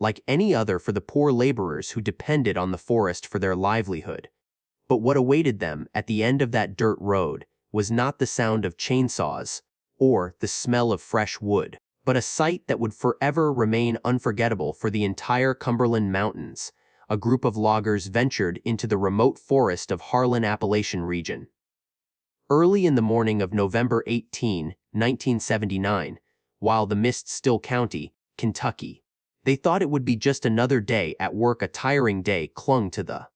like any other for the poor laborers who depended on the forest for their livelihood. But what awaited them at the end of that dirt road was not the sound of chainsaws or the smell of fresh wood, but a sight that would forever remain unforgettable for the entire Cumberland Mountains. A group of loggers ventured into the remote forest of Harlan Appalachian region. Early in the morning of November 18, 1979, while the mist still county, Kentucky, they thought it would be just another day at work. A tiring day clung to the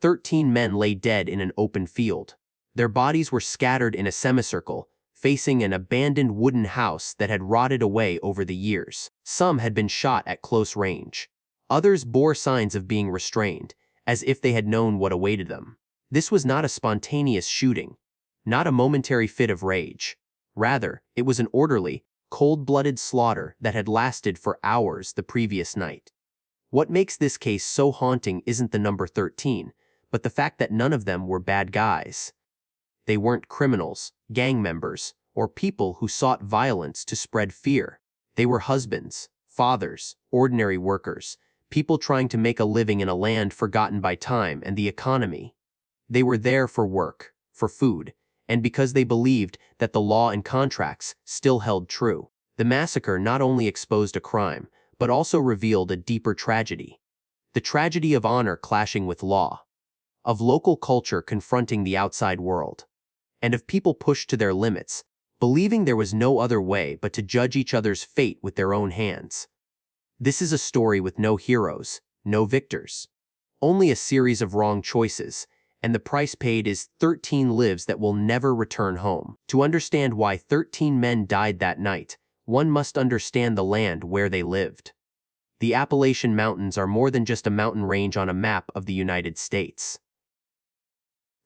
13 men lay dead in an open field. Their bodies were scattered in a semicircle, facing an abandoned wooden house that had rotted away over the years. Some had been shot at close range. Others bore signs of being restrained, as if they had known what awaited them. This was not a spontaneous shooting, not a momentary fit of rage. Rather, it was an orderly, cold-blooded slaughter that had lasted for hours the previous night. What makes this case so haunting isn't the number 13, but the fact that none of them were bad guys. They weren't criminals, gang members, or people who sought violence to spread fear. They were husbands, fathers, ordinary workers, people trying to make a living in a land forgotten by time and the economy. They were there for work, for food, and because they believed that the law and contracts still held true. The massacre not only exposed a crime, but also revealed a deeper tragedy. The tragedy of honor clashing with law, of local culture confronting the outside world, and of people pushed to their limits, believing there was no other way but to judge each other's fate with their own hands. This is a story with no heroes, no victors, only a series of wrong choices, and the price paid is 13 lives that will never return home. To understand why 13 men died that night, one must understand the land where they lived. The Appalachian Mountains are more than just a mountain range on a map of the United States.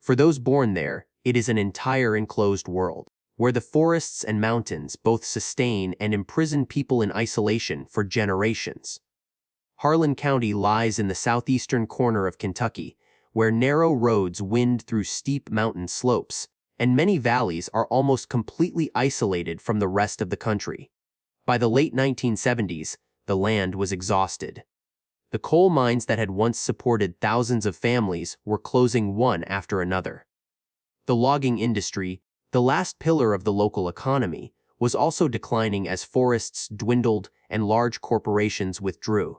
For those born there, it is an entire enclosed world, where the forests and mountains both sustain and imprison people in isolation for generations. Harlan County lies in the southeastern corner of Kentucky, where narrow roads wind through steep mountain slopes, and many valleys are almost completely isolated from the rest of the country. By the late 1970s, the land was exhausted. The coal mines that had once supported thousands of families were closing one after another. The logging industry, the last pillar of the local economy, was also declining as forests dwindled and large corporations withdrew.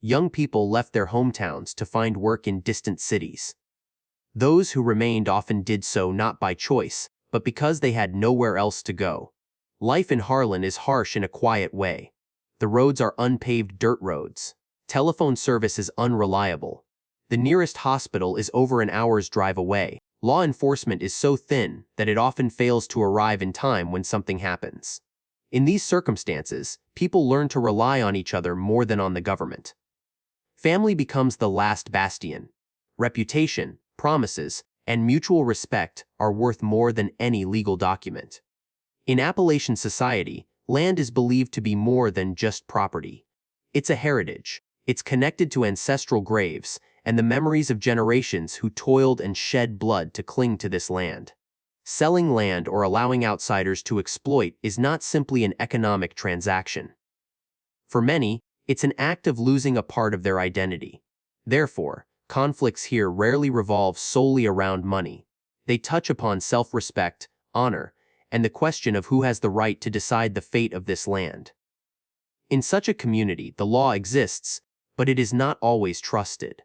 Young people left their hometowns to find work in distant cities. Those who remained often did so not by choice, but because they had nowhere else to go. Life in Harlan is harsh in a quiet way. The roads are unpaved dirt roads. Telephone service is unreliable. The nearest hospital is over an hour's drive away. Law enforcement is so thin that it often fails to arrive in time when something happens. In these circumstances, people learn to rely on each other more than on the government. Family becomes the last bastion. Reputation, promises, and mutual respect are worth more than any legal document. In Appalachian society, land is believed to be more than just property. It's a heritage. It's connected to ancestral graves and the memories of generations who toiled and shed blood to cling to this land. Selling land or allowing outsiders to exploit is not simply an economic transaction. For many, it's an act of losing a part of their identity. Therefore, conflicts here rarely revolve solely around money. They touch upon self-respect, honor, and the question of who has the right to decide the fate of this land. In such a community, the law exists, but it is not always trusted.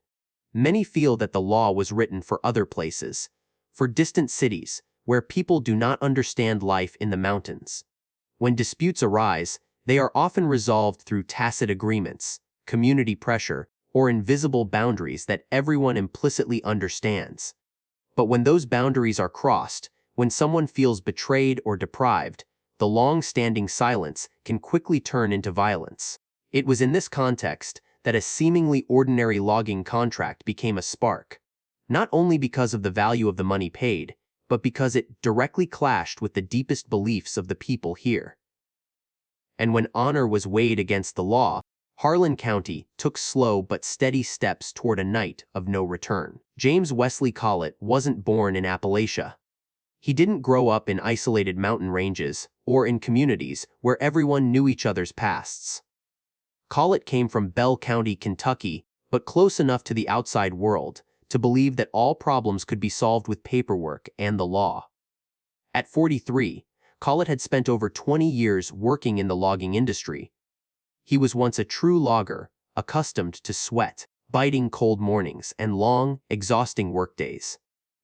Many feel that the law was written for other places, for distant cities, where people do not understand life in the mountains. When disputes arise, they are often resolved through tacit agreements, community pressure, or invisible boundaries that everyone implicitly understands. But when those boundaries are crossed, when someone feels betrayed or deprived, the long-standing silence can quickly turn into violence. It was in this context that a seemingly ordinary logging contract became a spark, not only because of the value of the money paid, but because it directly clashed with the deepest beliefs of the people here. And when honor was weighed against the law, Harlan County took slow but steady steps toward a night of no return. James Wesley Collett wasn't born in Appalachia. He didn't grow up in isolated mountain ranges or in communities where everyone knew each other's pasts. Collett came from Bell County, Kentucky, but close enough to the outside world to believe that all problems could be solved with paperwork and the law. At 43, Collett had spent over 20 years working in the logging industry. He was once a true logger, accustomed to sweat, biting cold mornings, and long, exhausting workdays.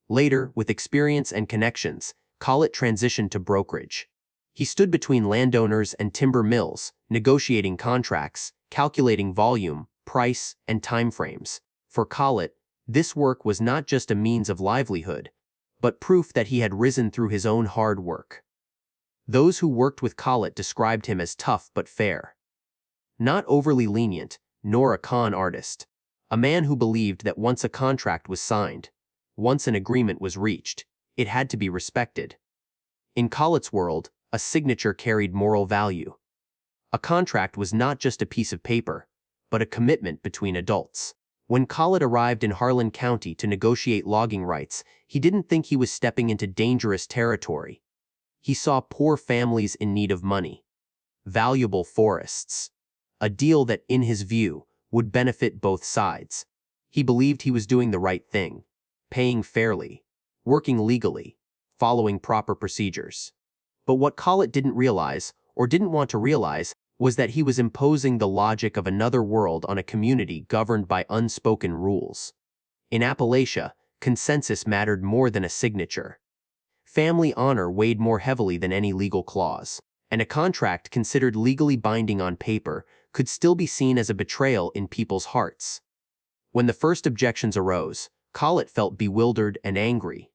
Later, with experience and connections, Collett transitioned to brokerage. He stood between landowners and timber mills, negotiating contracts, calculating volume, price, and timeframes. For Collett, this work was not just a means of livelihood, but proof that he had risen through his own hard work. Those who worked with Collett described him as tough but fair. Not overly lenient, nor a con artist. A man who believed that once a contract was signed, once an agreement was reached, it had to be respected. In Collett's world, a signature carried moral value. A contract was not just a piece of paper, but a commitment between adults. When Collett arrived in Harlan County to negotiate logging rights, he didn't think he was stepping into dangerous territory. He saw poor families in need of money, valuable forests, a deal that, in his view, would benefit both sides. He believed he was doing the right thing, paying fairly, working legally, following proper procedures. But what Collett didn't realize, or didn't want to realize, was that he was imposing the logic of another world on a community governed by unspoken rules. In Appalachia, consensus mattered more than a signature. Family honor weighed more heavily than any legal clause, and a contract considered legally binding on paper could still be seen as a betrayal in people's hearts. When the first objections arose, Collett felt bewildered and angry.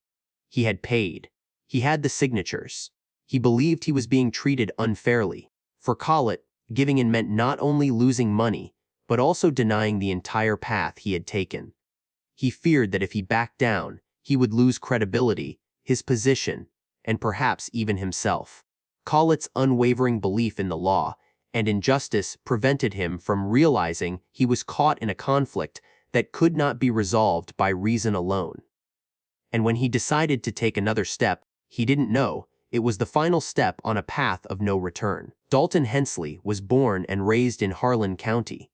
He had paid. He had the signatures. He believed he was being treated unfairly. For Collett, giving in meant not only losing money, but also denying the entire path he had taken. He feared that if he backed down, he would lose credibility, his position, and perhaps even himself. Collett's unwavering belief in the law and in justice prevented him from realizing he was caught in a conflict that could not be resolved by reason alone. And when he decided to take another step, he didn't know it was the final step on a path of no return. Dalton Hensley was born and raised in Harlan County.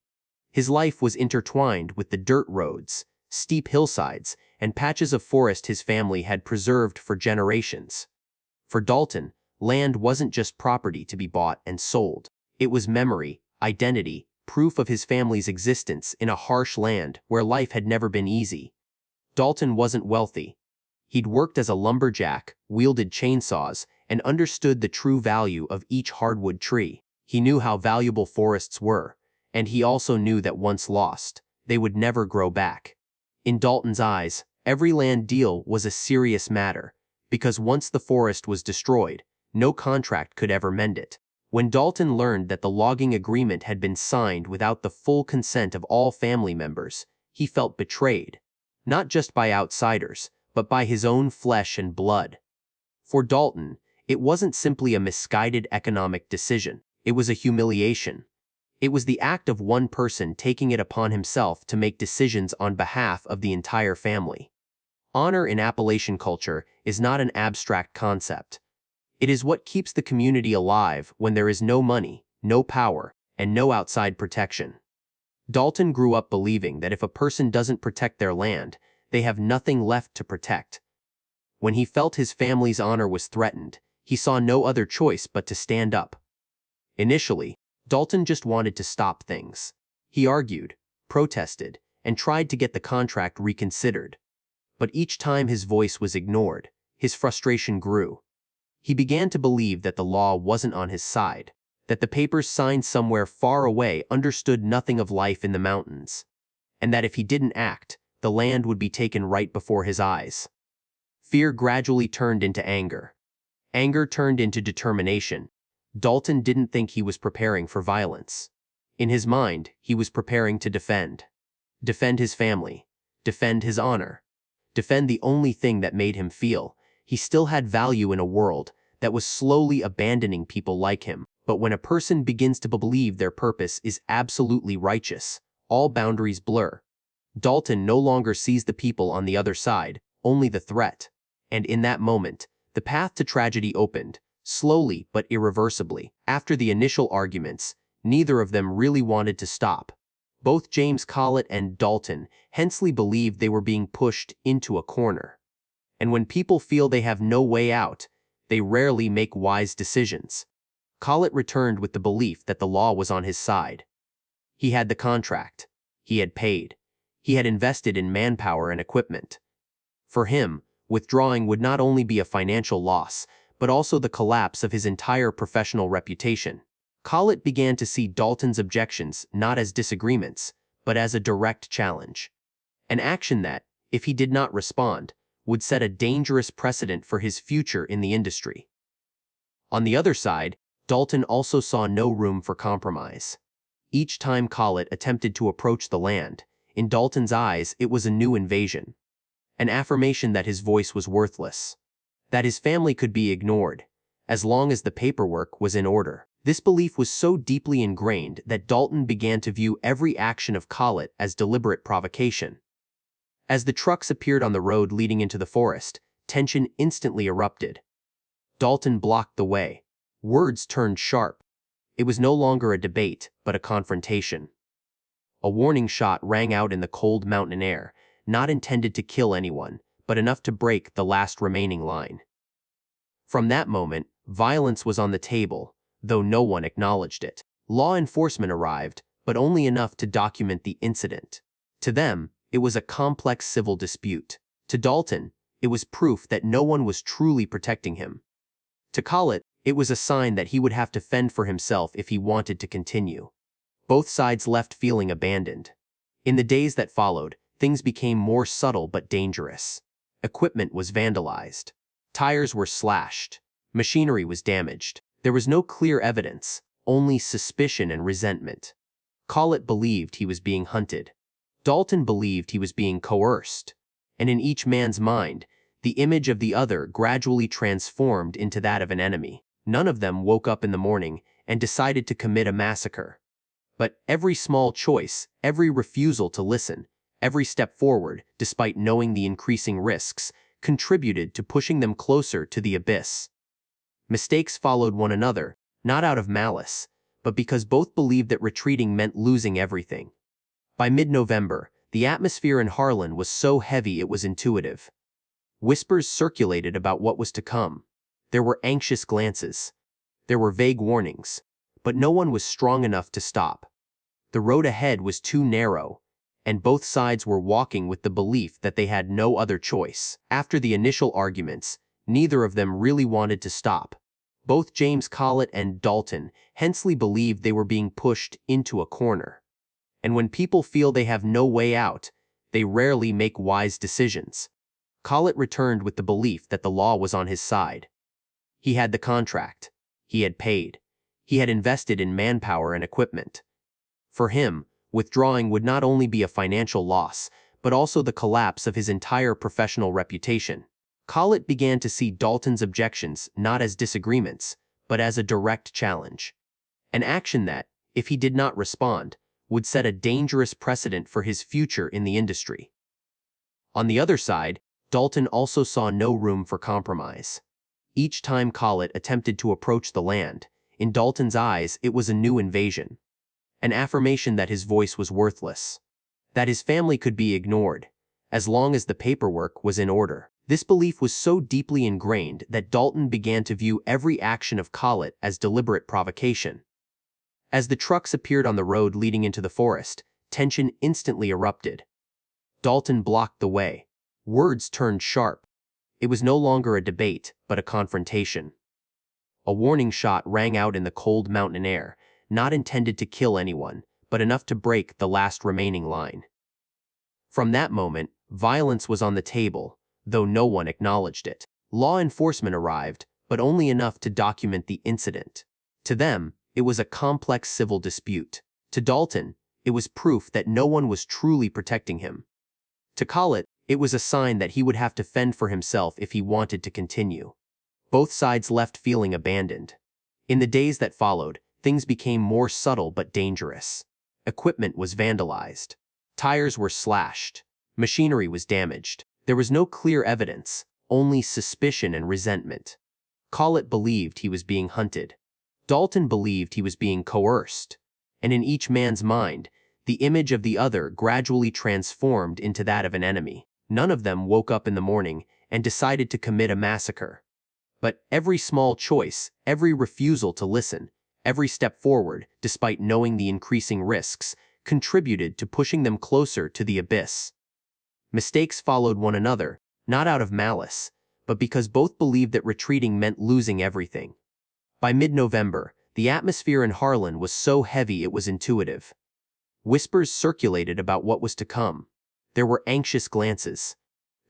His life was intertwined with the dirt roads, steep hillsides, and patches of forest his family had preserved for generations. For Dalton, land wasn't just property to be bought and sold. It was memory, identity, proof of his family's existence in a harsh land where life had never been easy. Dalton wasn't wealthy. He'd worked as a lumberjack, wielded chainsaws, and understood the true value of each hardwood tree. He knew how valuable forests were, and he also knew that once lost, they would never grow back. In Dalton's eyes, every land deal was a serious matter, because once the forest was destroyed, no contract could ever mend it. When Dalton learned that the logging agreement had been signed without the full consent of all family members, he felt betrayed, not just by outsiders, but by his own flesh and blood. For Dalton, it wasn't simply a misguided economic decision. It was a humiliation. It was the act of one person taking it upon himself to make decisions on behalf of the entire family. Honor in Appalachian culture is not an abstract concept. It is what keeps the community alive when there is no money, no power, and no outside protection. Dalton grew up believing that if a person doesn't protect their land, they have nothing left to protect. When he felt his family's honor was threatened, he saw no other choice but to stand up. Initially, Dalton just wanted to stop things. He argued, protested, and tried to get the contract reconsidered. But each time his voice was ignored, his frustration grew. He began to believe that the law wasn't on his side, that the papers signed somewhere far away understood nothing of life in the mountains, and that if he didn't act, the land would be taken right before his eyes. Fear gradually turned into anger. Anger turned into determination. Dalton didn't think he was preparing for violence. In his mind, he was preparing to defend. Defend his family. Defend his honor. Defend the only thing that made him feel he still had value in a world that was slowly abandoning people like him. But when a person begins to believe their purpose is absolutely righteous, all boundaries blur. Dalton no longer sees the people on the other side, only the threat. And in that moment, the path to tragedy opened, slowly but irreversibly. After the initial arguments, neither of them really wanted to stop. Both James Collett and Dalton Hensley believed they were being pushed into a corner. And when people feel they have no way out, they rarely make wise decisions. Collett returned with the belief that the law was on his side. He had the contract. He had paid. He had invested in manpower and equipment. For him, withdrawing would not only be a financial loss, but also the collapse of his entire professional reputation. Collett began to see Dalton's objections not as disagreements, but as a direct challenge. An action that, if he did not respond, would set a dangerous precedent for his future in the industry. On the other side, Dalton also saw no room for compromise. Each time Collett attempted to approach the land, in Dalton's eyes it was a new invasion. An affirmation that his voice was worthless. That his family could be ignored, as long as the paperwork was in order. This belief was so deeply ingrained that Dalton began to view every action of Collett as deliberate provocation. As the trucks appeared on the road leading into the forest, tension instantly erupted. Dalton blocked the way. Words turned sharp. It was no longer a debate, but a confrontation. A warning shot rang out in the cold mountain air, not intended to kill anyone, but enough to break the last remaining line. From that moment, violence was on the table, though no one acknowledged it. Law enforcement arrived, but only enough to document the incident. To them, it was a complex civil dispute. To Dalton, it was proof that no one was truly protecting him. To Collett, it was a sign that he would have to fend for himself if he wanted to continue. Both sides left feeling abandoned. In the days that followed, things became more subtle but dangerous. Equipment was vandalized. Tires were slashed. Machinery was damaged. There was no clear evidence, only suspicion and resentment. Collett believed he was being hunted. Dalton believed he was being coerced. And in each man's mind, the image of the other gradually transformed into that of an enemy. None of them woke up in the morning and decided to commit a massacre. But every small choice, every refusal to listen, every step forward, despite knowing the increasing risks, contributed to pushing them closer to the abyss. Mistakes followed one another, not out of malice, but because both believed that retreating meant losing everything. By mid-November, the atmosphere in Harlan was so heavy it was intuitive. Whispers circulated about what was to come. There were anxious glances. There were vague warnings, but no one was strong enough to stop. The road ahead was too narrow, and both sides were walking with the belief that they had no other choice. After the initial arguments, neither of them really wanted to stop. Both James Collett and Dalton Hensley believed they were being pushed into a corner. And when people feel they have no way out, they rarely make wise decisions. Collett returned with the belief that the law was on his side. He had the contract. He had paid. He had invested in manpower and equipment. For him, withdrawing would not only be a financial loss, but also the collapse of his entire professional reputation. Collett began to see Dalton's objections not as disagreements, but as a direct challenge. An action that, if he did not respond, would set a dangerous precedent for his future in the industry. On the other side, Dalton also saw no room for compromise. Each time Collett attempted to approach the land, in Dalton's eyes it was a new invasion. An affirmation that his voice was worthless. That his family could be ignored, as long as the paperwork was in order. This belief was so deeply ingrained that Dalton began to view every action of Collett as deliberate provocation. As the trucks appeared on the road leading into the forest, tension instantly erupted. Dalton blocked the way. Words turned sharp. It was no longer a debate, but a confrontation. A warning shot rang out in the cold mountain air, not intended to kill anyone, but enough to break the last remaining line. From that moment, violence was on the table, though no one acknowledged it. Law enforcement arrived, but only enough to document the incident. To them, it was a complex civil dispute. To Dalton, it was proof that no one was truly protecting him. To Collett, it was a sign that he would have to fend for himself if he wanted to continue. Both sides left feeling abandoned. In the days that followed, things became more subtle but dangerous. Equipment was vandalized. Tires were slashed. Machinery was damaged. There was no clear evidence, only suspicion and resentment. Collett believed he was being hunted. Dalton believed he was being coerced. and in each man's mind, the image of the other gradually transformed into that of an enemy. None of them woke up in the morning and decided to commit a massacre. But every small choice, every refusal to listen, every step forward, despite knowing the increasing risks, contributed to pushing them closer to the abyss. Mistakes followed one another, not out of malice, but because both believed that retreating meant losing everything. By mid-November, the atmosphere in Harlan was so heavy it was intuitive. Whispers circulated about what was to come. There were anxious glances.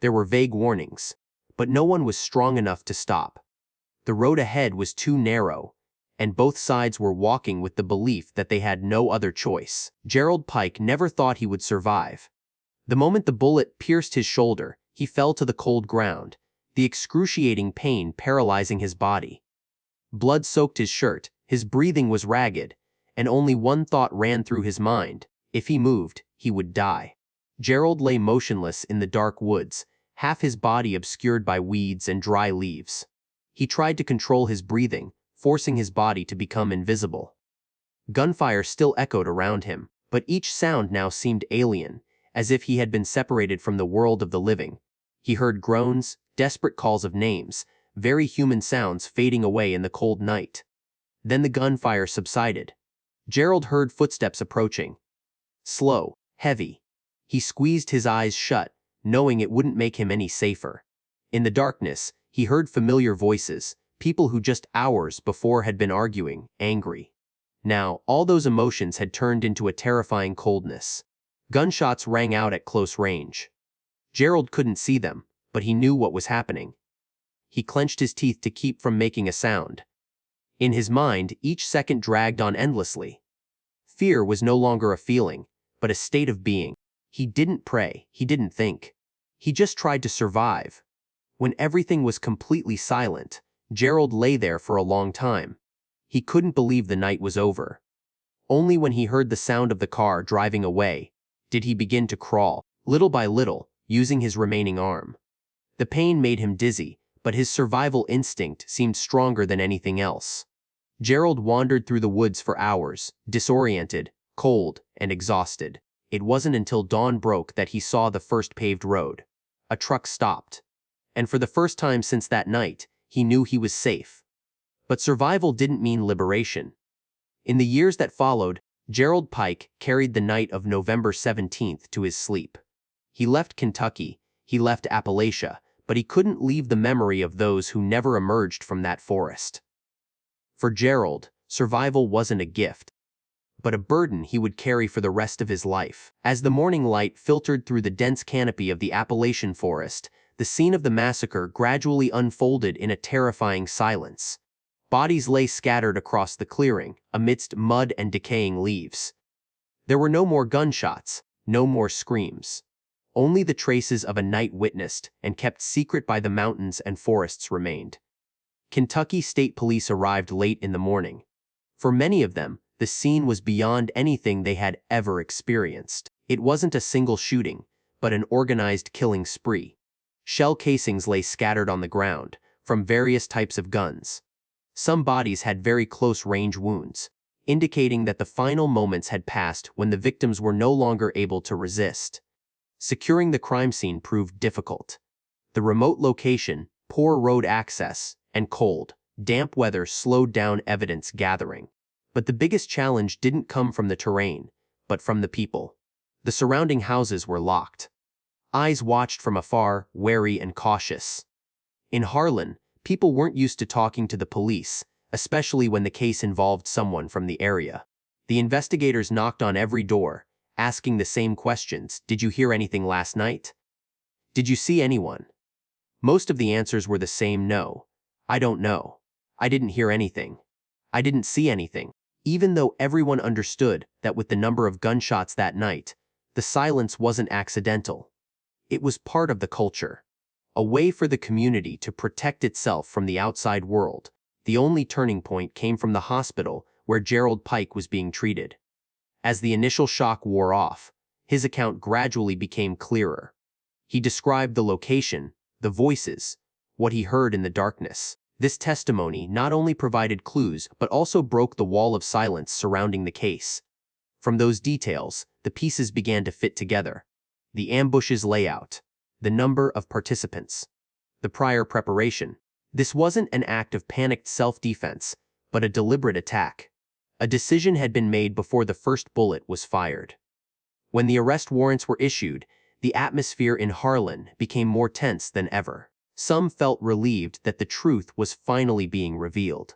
There were vague warnings, but no one was strong enough to stop. The road ahead was too narrow, and both sides were walking with the belief that they had no other choice. Gerald Pike never thought he would survive. The moment the bullet pierced his shoulder, he fell to the cold ground, the excruciating pain paralyzing his body. Blood soaked his shirt, his breathing was ragged, and only one thought ran through his mind: if he moved, he would die. Gerald lay motionless in the dark woods, half his body obscured by weeds and dry leaves. He tried to control his breathing, forcing his body to become invisible. Gunfire still echoed around him, but each sound now seemed alien, as if he had been separated from the world of the living. He heard groans, desperate calls of names, very human sounds fading away in the cold night. Then the gunfire subsided. Gerald heard footsteps approaching. Slow, heavy. He squeezed his eyes shut, knowing it wouldn't make him any safer. In the darkness, he heard familiar voices, people who just hours before had been arguing, angry. Now, all those emotions had turned into a terrifying coldness. Gunshots rang out at close range. Gerald couldn't see them, but he knew what was happening. He clenched his teeth to keep from making a sound. In his mind, each second dragged on endlessly. Fear was no longer a feeling, but a state of being. He didn't pray, he didn't think. He just tried to survive. When everything was completely silent, Gerald lay there for a long time. He couldn't believe the night was over. Only when he heard the sound of the car driving away did he begin to crawl, little by little, using his remaining arm. The pain made him dizzy, but his survival instinct seemed stronger than anything else. Gerald wandered through the woods for hours, disoriented, cold, and exhausted. It wasn't until dawn broke that he saw the first paved road. A truck stopped. And for the first time since that night, he knew he was safe. But survival didn't mean liberation. In the years that followed, Gerald Pike carried the night of November 17th to his sleep. He left Kentucky, he left Appalachia, but he couldn't leave the memory of those who never emerged from that forest. For Gerald, survival wasn't a gift, but a burden he would carry for the rest of his life. As the morning light filtered through the dense canopy of the Appalachian forest, the scene of the massacre gradually unfolded in a terrifying silence. Bodies lay scattered across the clearing, amidst mud and decaying leaves. There were no more gunshots, no more screams. Only the traces of a night witnessed and kept secret by the mountains and forests remained. Kentucky State Police arrived late in the morning. For many of them, the scene was beyond anything they had ever experienced. It wasn't a single shooting, but an organized killing spree. Shell casings lay scattered on the ground, from various types of guns. Some bodies had very close-range wounds, indicating that the final moments had passed when the victims were no longer able to resist. Securing the crime scene proved difficult. The remote location, poor road access, and cold, damp weather slowed down evidence gathering. But the biggest challenge didn't come from the terrain, but from the people. The surrounding houses were locked. Eyes watched from afar, wary and cautious. In Harlan, people weren't used to talking to the police, especially when the case involved someone from the area. The investigators knocked on every door, asking the same questions. Did you hear anything last night? Did you see anyone? Most of the answers were the same: no. I don't know. I didn't hear anything. I didn't see anything. Even though everyone understood that with the number of gunshots that night, the silence wasn't accidental. It was part of the culture. A way for the community to protect itself from the outside world. The only turning point came from the hospital where Gerald Pike was being treated. As the initial shock wore off, his account gradually became clearer. He described the location, the voices, what he heard in the darkness. This testimony not only provided clues but also broke the wall of silence surrounding the case. From those details, the pieces began to fit together. The ambush's layout, the number of participants, the prior preparation. This wasn't an act of panicked self-defense, but a deliberate attack. A decision had been made before the first bullet was fired. When the arrest warrants were issued, the atmosphere in Harlan became more tense than ever. Some felt relieved that the truth was finally being revealed.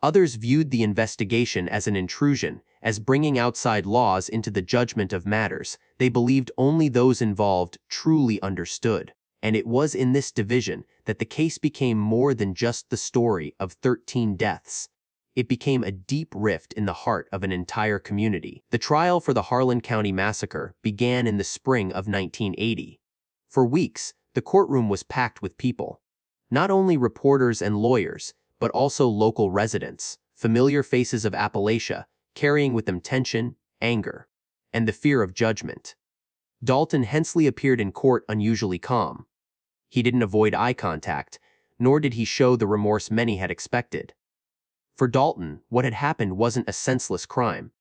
Others viewed the investigation as an intrusion, as bringing outside laws into the judgment of matters they believed only those involved truly understood. And it was in this division that the case became more than just the story of 13 deaths. It became a deep rift in the heart of an entire community. The trial for the Harlan County Massacre began in the spring of 1980. For weeks, the courtroom was packed with people. Not only reporters and lawyers, but also local residents, familiar faces of Appalachia, carrying with them tension, anger, and the fear of judgment. Dalton Hensley appeared in court unusually calm. He didn't avoid eye contact, nor did he show the remorse many had expected. For Dalton, what had happened wasn't a senseless crime,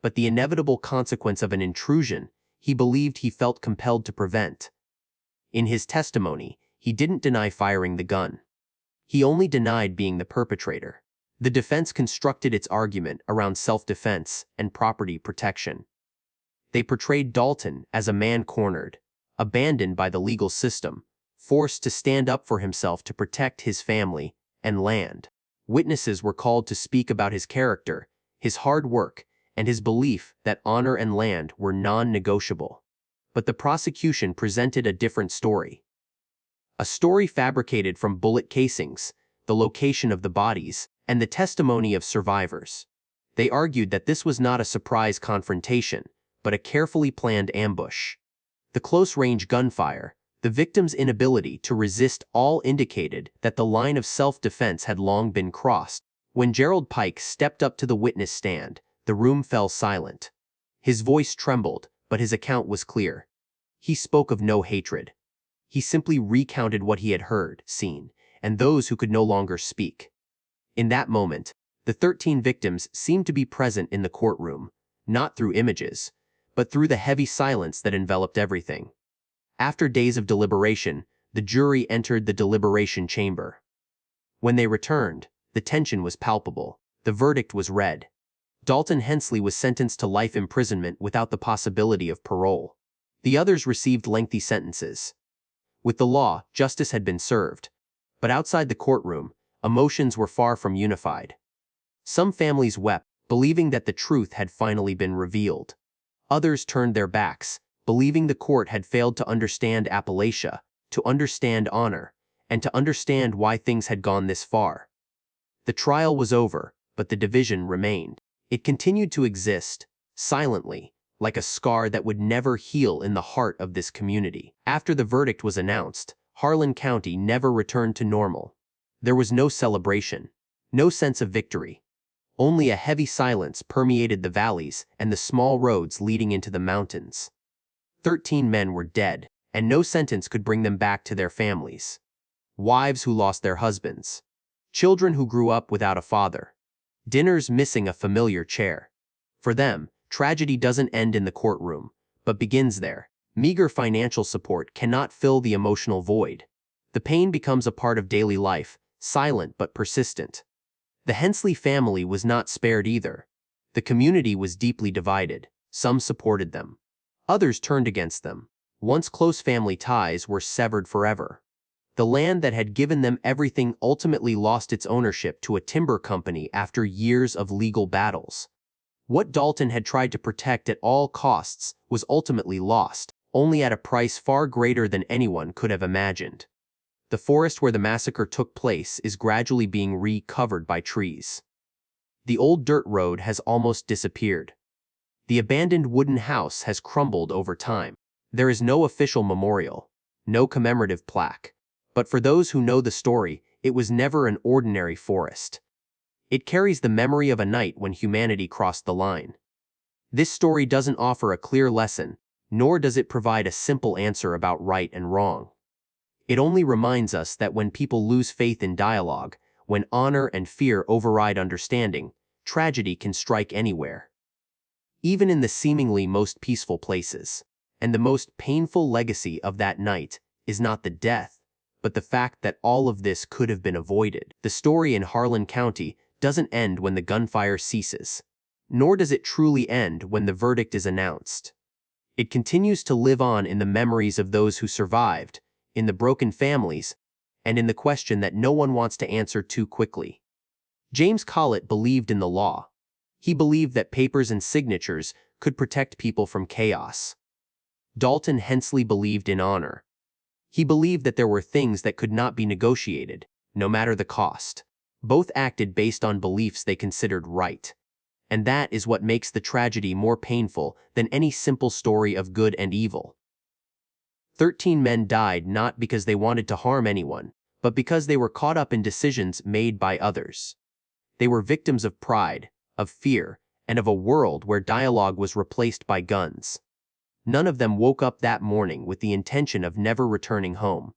but the inevitable consequence of an intrusion he believed he felt compelled to prevent. In his testimony, he didn't deny firing the gun. He only denied being the perpetrator. The defense constructed its argument around self-defense and property protection. They portrayed Dalton as a man cornered, abandoned by the legal system, forced to stand up for himself to protect his family and land. Witnesses were called to speak about his character, his hard work, and his belief that honor and land were non-negotiable. But the prosecution presented a different story. A story fabricated from bullet casings, the location of the bodies, and the testimony of survivors. They argued that this was not a surprise confrontation, but a carefully planned ambush. The close-range gunfire, the victim's inability to resist, all indicated that the line of self-defense had long been crossed. When Gerald Pike stepped up to the witness stand, the room fell silent. His voice trembled, but his account was clear. He spoke of no hatred. He simply recounted what he had heard, seen, and those who could no longer speak. In that moment, the 13 victims seemed to be present in the courtroom, not through images, but through the heavy silence that enveloped everything. After days of deliberation, the jury entered the deliberation chamber. When they returned, the tension was palpable. The verdict was read. Dalton Hensley was sentenced to life imprisonment without the possibility of parole. The others received lengthy sentences. With the law, justice had been served. But outside the courtroom, emotions were far from unified. Some families wept, believing that the truth had finally been revealed. Others turned their backs, believing the court had failed to understand Appalachia, to understand honor, and to understand why things had gone this far. The trial was over, but the division remained. It continued to exist, silently, like a scar that would never heal in the heart of this community. After the verdict was announced, Harlan County never returned to normal. There was no celebration, no sense of victory. Only a heavy silence permeated the valleys and the small roads leading into the mountains. 13 men were dead, and no sentence could bring them back to their families. Wives who lost their husbands. Children who grew up without a father. Dinners missing a familiar chair. For them, tragedy doesn't end in the courtroom, but begins there. Meager financial support cannot fill the emotional void. The pain becomes a part of daily life, silent but persistent. The Hensley family was not spared either. The community was deeply divided. Some supported them. Others turned against them. Once close family ties were severed forever. The land that had given them everything ultimately lost its ownership to a timber company after years of legal battles. What Dalton had tried to protect at all costs was ultimately lost, only at a price far greater than anyone could have imagined. The forest where the massacre took place is gradually being recovered by trees. The old dirt road has almost disappeared. The abandoned wooden house has crumbled over time. There is no official memorial, no commemorative plaque. But for those who know the story, it was never an ordinary forest. It carries the memory of a night when humanity crossed the line. This story doesn't offer a clear lesson, nor does it provide a simple answer about right and wrong. It only reminds us that when people lose faith in dialogue, when honor and fear override understanding, tragedy can strike anywhere. even in the seemingly most peaceful places. And the most painful legacy of that night is not the death, but the fact that all of this could have been avoided. The story in Harlan County doesn't end when the gunfire ceases, nor does it truly end when the verdict is announced. It continues to live on in the memories of those who survived, in the broken families, and in the question that no one wants to answer too quickly. James Collett believed in the law. He believed that papers and signatures could protect people from chaos. Dalton Hensley believed in honor. He believed that there were things that could not be negotiated, no matter the cost. Both acted based on beliefs they considered right. And that is what makes the tragedy more painful than any simple story of good and evil. 13 men died not because they wanted to harm anyone, but because they were caught up in decisions made by others. They were victims of pride, of fear, and of a world where dialogue was replaced by guns. None of them woke up that morning with the intention of never returning home.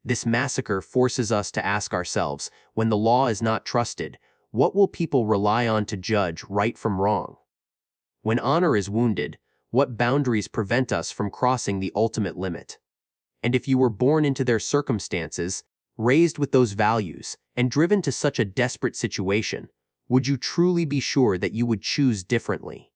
This massacre forces us to ask ourselves, when the law is not trusted, what will people rely on to judge right from wrong? When honor is wounded, what boundaries prevent us from crossing the ultimate limit? And if you were born into their circumstances, raised with those values, and driven to such a desperate situation, would you truly be sure that you would choose differently?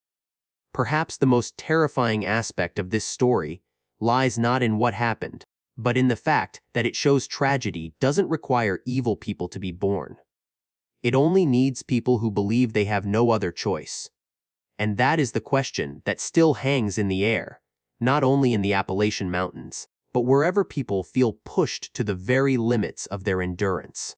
Perhaps the most terrifying aspect of this story lies not in what happened, but in the fact that it shows tragedy doesn't require evil people to be born. It only needs people who believe they have no other choice. And that is the question that still hangs in the air, not only in the Appalachian Mountains, but wherever people feel pushed to the very limits of their endurance.